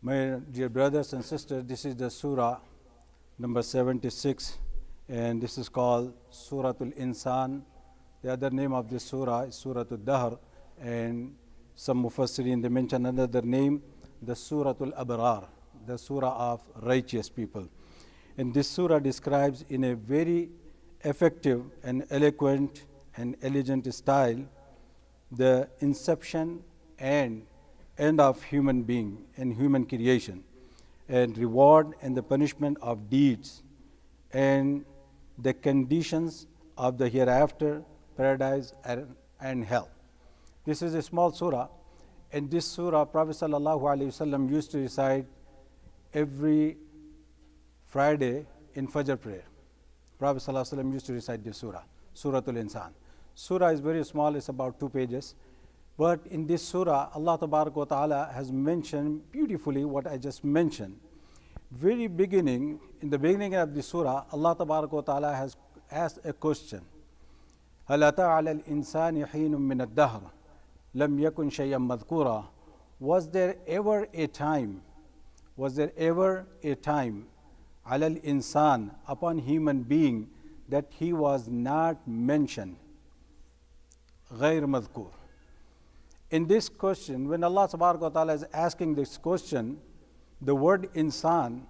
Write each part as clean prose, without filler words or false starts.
My dear brothers and sisters, this is the surah number 76, and this is called Suratul Insan. The other name of this surah is Suratul Dahr, and some Mufassirin, they mention another name, the Suratul Abrar, the surah of righteous people. And this surah describes in a very effective and eloquent and elegant style the inception and end of human being and human creation, and reward and the punishment of deeds, and the conditions of the hereafter, paradise and hell. This is a small surah, and this surah Prophet ﷺ used to recite every Friday in Fajr prayer. Prophet ﷺ used to recite this surah, Suratul Insan. Surah is very small, it's about 2 pages. But in this surah, Allah Ta'ala has mentioned beautifully what I just mentioned. Very beginning, in the beginning of the surah, Allah Ta'ala has asked a question. هَلْ أَتَى عَلَى الْإِنسَانِ حِينٌ مِّنَ الدَّهْرِ لَمْ يَكُنْ شَيْئًا مَذْكُورًا. Was there ever a time عَلَى الْإِنسان, upon human being, that he was not mentioned? غَيْرْ مَذْكُورٍ. In this question, when Allah subhanahu wa ta'ala is asking this question, the word insan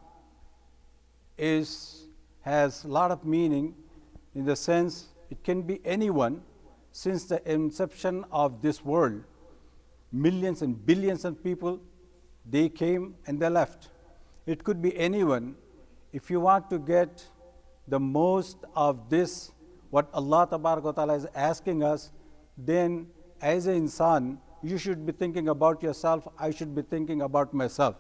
has a lot of meaning, in the sense it can be anyone. Since the inception of this world, millions and billions of people, they came and they left. It could be anyone. If you want to get the most of this, what Allah ta'ala is asking us, then as an insan, you should be thinking about yourself, I should be thinking about myself.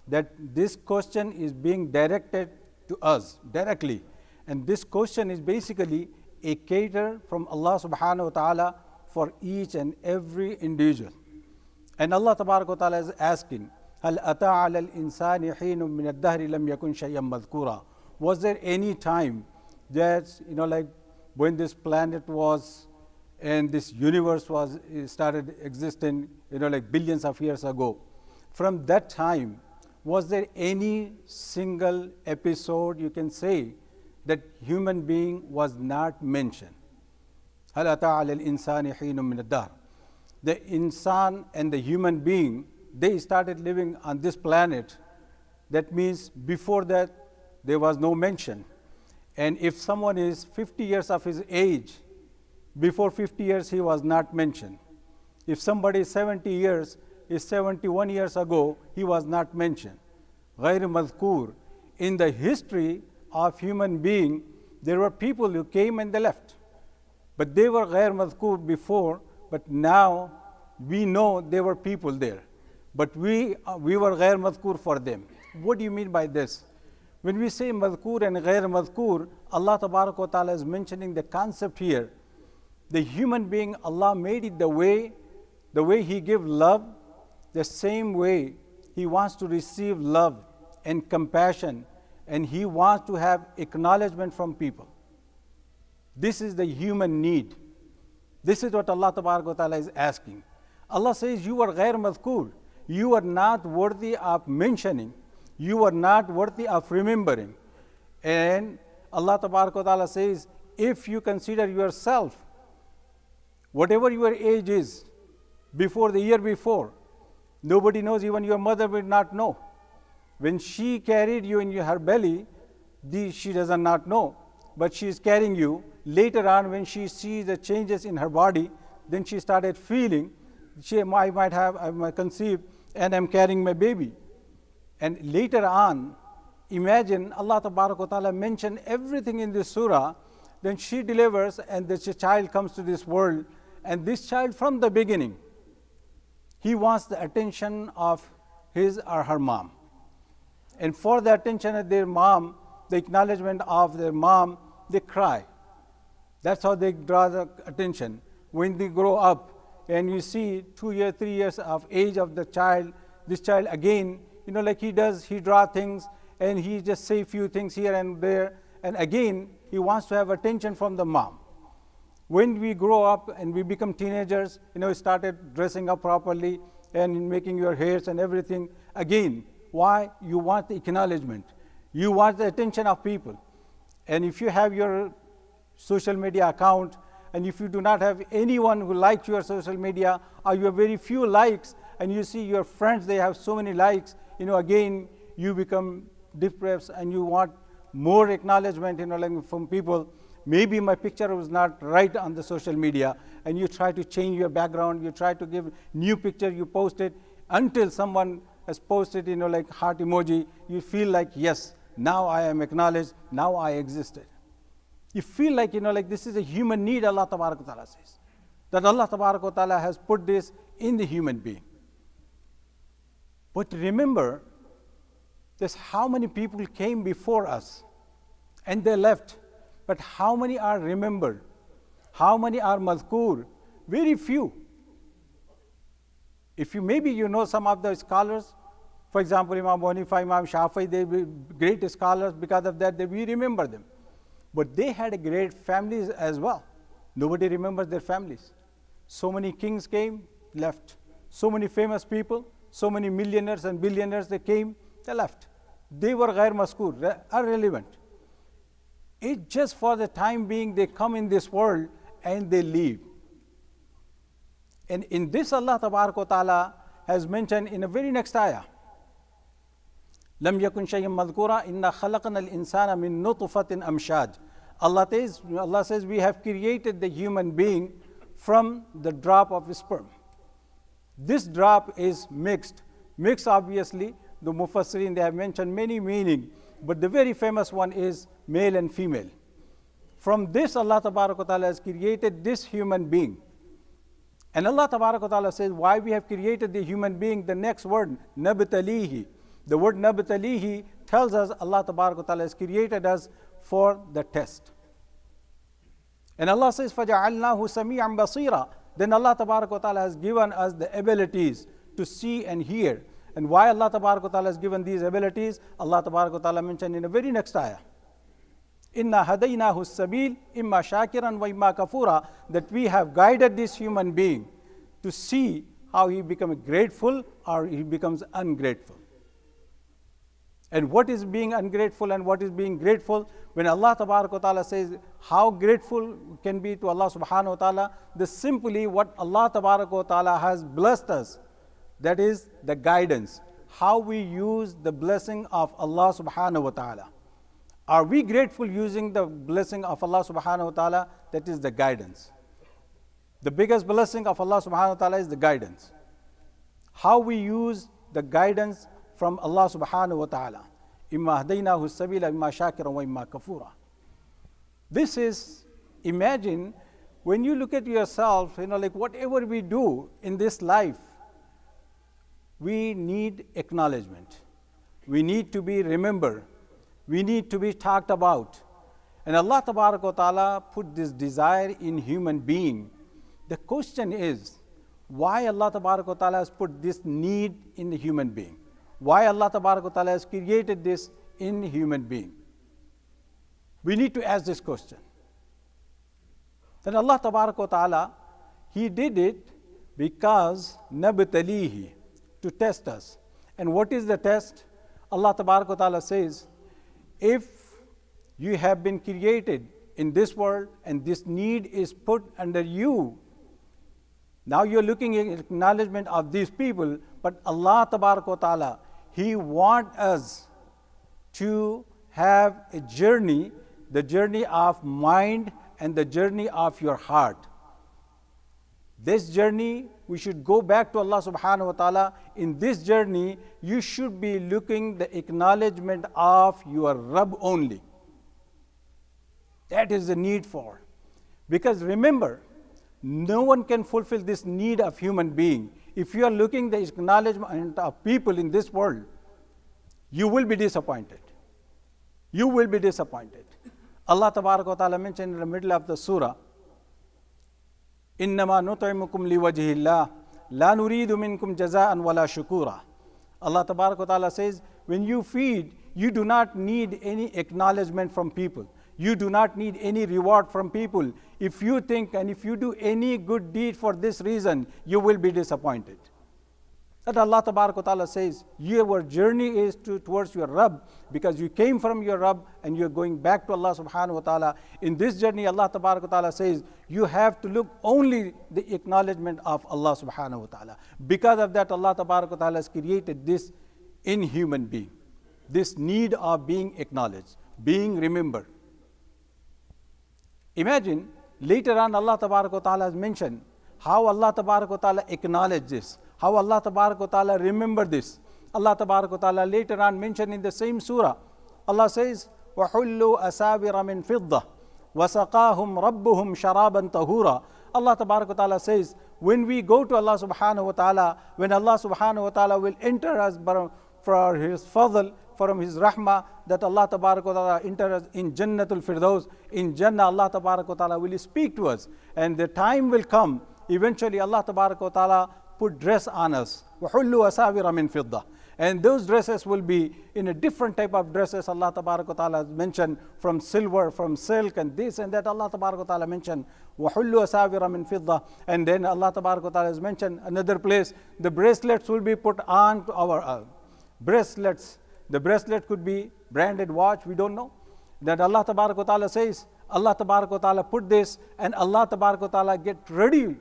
That this question is being directed to us directly. And this question is basically a cater from Allah subhanahu wa ta'ala for each and every individual. And Allah ta'ala is asking, هَلْ أَتَى عَلَى الْإِنسَانِ حِينٌ مِّنَ الدَّهْرِ لَمْ يَكُنْ شَيْئًا مَذْكُورًا. Was there any time that, like when this planet was and this universe was started existing, like billions of years ago. From that time, was there any single episode you can say that human being was not mentioned? هَلْ أَتَى عَلَى الْإِنسَانِ حِينٌ مِّنَ الدَّهْرِ. The insan and the human being, they started living on this planet. That means before that, there was no mention. And if someone is 50 years of his age, before 50 years he was not mentioned. If somebody is 70 years, is 71 years ago, he was not mentioned. غَيْرِ مَذْكُورٍ. In the history of human being, there were people who came and they left. But they were غَيْرِ مَذْكُورٍ before, but now we know there were people there. But we were غَيْرِ مَذْكُور for them. What do you mean by this? When we say مَذْكُور and غَيْرِ مَذْكُور, Allah Ta'ala is mentioning the concept here. The human being, Allah made it the way He give love, the same way He wants to receive love and compassion, and He wants to have acknowledgement from people. This is the human need. This is what Allah Ta'ala is asking. Allah says, you are ghair madhkur. You are not worthy of mentioning. You are not worthy of remembering. And Allah Ta'ala says, if you consider yourself, whatever your age is, before the year before, nobody knows, even your mother will not know. When she carried you in her belly, she does not know, but she is carrying you. Later on, when she sees the changes in her body, then she started feeling, I might conceive, and I'm carrying my baby. And later on, imagine Allah Ta'ala mentioned everything in this surah, then she delivers and the child comes to this world. And this child from the beginning, he wants the attention of his or her mom. And for the attention of their mom, the acknowledgement of their mom, they cry. That's how they draw the attention. When they grow up and you see 2 years, 3 years of age of the child, this child again, like he draw things and he just say few things here and there. And again, he wants to have attention from the mom. When we grow up and we become teenagers, started dressing up properly and making your hairs and everything, again, Why? You want the acknowledgement. You want the attention of people. And if you have your social media account, and if you do not have anyone who likes your social media, or you have very few likes, and you see your friends, they have so many likes, again, you become depressed and you want more acknowledgement, like from people. Maybe my picture was not right on the social media, and you try to change your background, you try to give new picture, you post it, until someone has posted, like heart emoji, you feel like, yes, now I am acknowledged, now I existed. You feel like, like this is a human need, Allah Ta'ala says. That Allah Ta'ala has put this in the human being. But remember, there's how many people came before us and they left. But how many are remembered? How many are mazkur? Very few. If you maybe some of the scholars, for example, Imam Abu Hanifa, Imam Shafi'i, they were great scholars. Because of that, we remember them. But they had great families as well. Nobody remembers their families. So many kings came, left. So many famous people, so many millionaires and billionaires, they came, they left. They were ghair mazkur, irrelevant. It's just for the time being, they come in this world and they leave. And in this, Allah Ta'ala has mentioned in the very next ayah, لم يكن شيء مذكورا إن خلقنا الإنسان من نطفة أمشاج. Allah says, we have created the human being from the drop of sperm. This drop is mixed. Mixed, obviously, the Mufassirin, they have mentioned many meanings, but the very famous one is male and female. From this, Allah Ta'ala has created this human being. And Allah Ta'ala says, why we have created the human being, the next word, nabtalihi. The word nabtalihi tells us Allah Ta'ala has created us for the test. And Allah says, فَجَعَلْنَاهُ سَمِيعًا بَصِيرًا. Then Allah Ta'ala has given us the abilities to see and hear. And why Allah Ta'ala has given these abilities, Allah Ta'ala mentioned in the very next ayah. إِنَّا هَدَيْنَاهُ السَّبِيلِ إِمَّا شَاكِرًا وَإِمَّا كَفُورًا. That we have guided this human being to see how he becomes grateful or he becomes ungrateful. And what is being ungrateful and what is being grateful? When Allah Ta'ala says how grateful can be to Allah Subhanahu wa Ta'ala, this simply what Allah Ta'ala has blessed us, that is the guidance. How we use the blessing of Allah Subhanahu wa Ta'ala. Are we grateful using the blessing of Allah Subhanahu wa Ta'ala? That is the guidance. The biggest blessing of Allah Subhanahu wa Ta'ala is the guidance. How we use the guidance from Allah Subhanahu wa Ta'ala. Imma hadaynahu sabila imma shakiran wa imma kafura. This is, imagine, when you look at yourself, like whatever we do in this life, we need acknowledgement. We need to be remembered. We need to be talked about. And Allah Ta'ala put this desire in human being. The question is, why Allah Ta'ala has put this need in the human being? Why Allah Ta'ala has created this in the human being? We need to ask this question. Then Allah Ta'ala, He did it because nabtalihi, to test us. And what is the test? Allah Ta'ala says, if you have been created in this world and this need is put under you, now you're looking at acknowledgement of these people, but Allah Ta'ala, He wants us to have a journey, the journey of mind and the journey of your heart. This journey, we should go back to Allah Subhanahu wa Ta'ala. In this journey, you should be looking the acknowledgement of your Rabb only. That is the need for. Because remember, no one can fulfill this need of human being. If you are looking the acknowledgement of people in this world, you will be disappointed. You will be disappointed. Allah Ta'ala mentioned in the middle of the surah, إِنَّمَا نُطْعِمُكُمْ لِوَجْهِ اللَّهِ لَا نُرِيدُ مِنْكُمْ جَزَاءً وَلَا شُكُورًا. Allah Ta'ala says, when you feed, you do not need any acknowledgement from people. You do not need any reward from people. If you think and if you do any good deed for this reason, you will be disappointed. That Allah Ta'ala says, your journey is towards your Rabb, because you came from your Rabb and you're going back to Allah Subhanahu wa Ta'ala. In this journey, Allah Ta'ala says, you have to look only the acknowledgement of Allah Subhanahu wa Ta'ala. Because of that, Allah Ta'ala has created this in human being, this need of being acknowledged, being remembered. Imagine, later on Allah Ta'ala has mentioned how Allah Ta'ala acknowledged this, how Allah Ta'ala remembered this. Allah Ta'ala later on mentioned in the same surah, Allah says, وَحُلُّوا أَسَاوِرَ مِنْ فِضَّةٍ وَسَقَاهُمْ رَبُّهُمْ شَرَابًا طَهُورًا. Allah Ta'ala says, when we go to Allah Subhanahu wa Ta'ala, when Allah Subhanahu wa Ta'ala will enter us for His fadl, from His rahmah, that Allah Ta'ala enter us in Jannatul Firdaus, in Jannah, Allah Ta'ala will speak to us. And the time will come, eventually Allah Ta'ala put dress on us. وَحُلُّوا أَسَاوِرَ مِنْ فِضَّةٍ. And those dresses will be in a different type of dresses. Allah Ta'ala has mentioned from silver, from silk, and this and that. Allah Ta'ala mentioned وَحُلُّوا أَسَاوِرَ مِنْ فِضَّةٍ. And then Allah Ta'ala has mentioned another place, the bracelets will be put on to our bracelets. The bracelet could be branded watch, we don't know. That Allah Ta'ala says, Allah Ta'ala put this, and Allah Ta'ala get ready,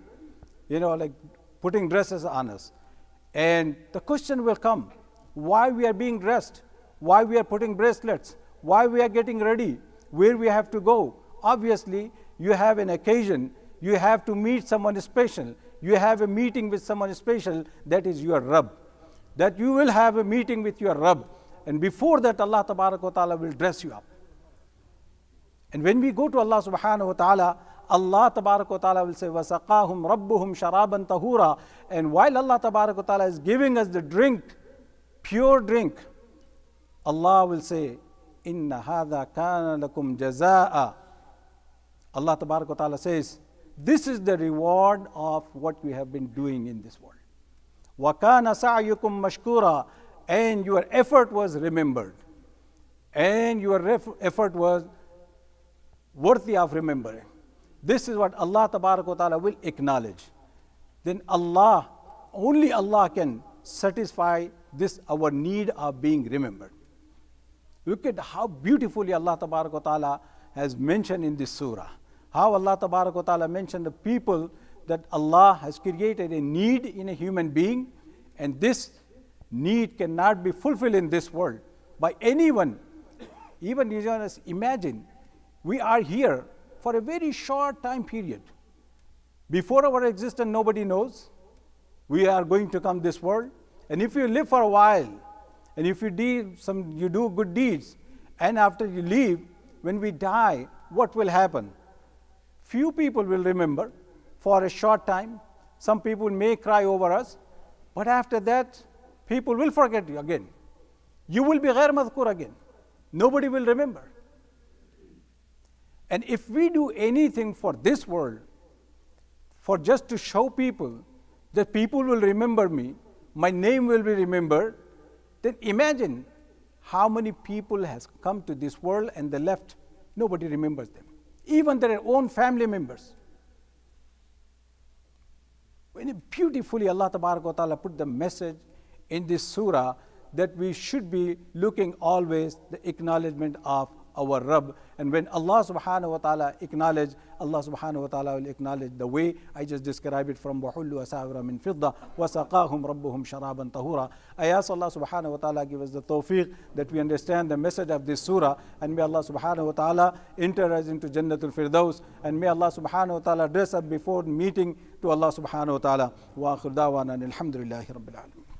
like putting dresses on us. And the question will come, why we are being dressed, why we are putting bracelets, why we are getting ready, where we have to go. Obviously, you have an occasion, you have to meet someone special, you have a meeting with someone special, that is your Rabb. That you will have a meeting with your Rabb. And before that, Allah Ta'ala will dress you up. And when we go to Allah Subhanahu wa Ta'ala, Allah Ta'ala will say, وَسَقَاهُمْ رَبُّهُمْ شَرَابًا طَهُورًا. And while Allah Ta'ala is giving us the drink, pure drink, Allah will say, إِنَّ هَذَا كَانَ لَكُمْ جَزَاءً. Allah Ta'ala says, this is the reward of what we have been doing in this world. وَكَانَ سَعْيُكُمْ مَشْكُورًا. And your effort was remembered. And your effort was worthy of remembering. This is what Allah Ta'ala will acknowledge. Then Allah, only Allah can satisfy this, our need of being remembered. Look at how beautifully Allah Ta'ala has mentioned in this surah. How Allah Ta'ala mentioned the people that Allah has created a need in a human being, and this need cannot be fulfilled in this world by anyone. Even imagine, we are here for a very short time period. Before our existence, nobody knows. We are going to come this world. And if you live for a while, and if you do good deeds, and after you leave, when we die, what will happen? Few people will remember for a short time. Some people may cry over us, but after that, people will forget you again. You will be ghair madhkur again. Nobody will remember. And if we do anything for this world, for just to show people that people will remember me, my name will be remembered, then imagine how many people has come to this world and they left. Nobody remembers them. Even their own family members. When beautifully Allah Ta'ala put the message in this surah that we should be looking always the acknowledgement of our Rabb. And when Allah Subhanahu wa Ta'ala acknowledge, Allah Subhanahu wa Ta'ala will acknowledge the way I just described it from وَحُلُّوا أَسَاوِرَ مِنْ فِضَّةٍ وَسَقَاهُمْ رَبُّهُمْ شَرَابًا طَهُورًا. I ask Allah Subhanahu wa Ta'ala give us the tawfiq that we understand the message of this surah, and may Allah Subhanahu wa Ta'ala enter us into Jannatul Firdaus, and may Allah Subhanahu wa Ta'ala dress us before meeting to Allah Subhanahu wa Ta'ala. Wa akhir da'wana alhamdulillahi rabbil alamin.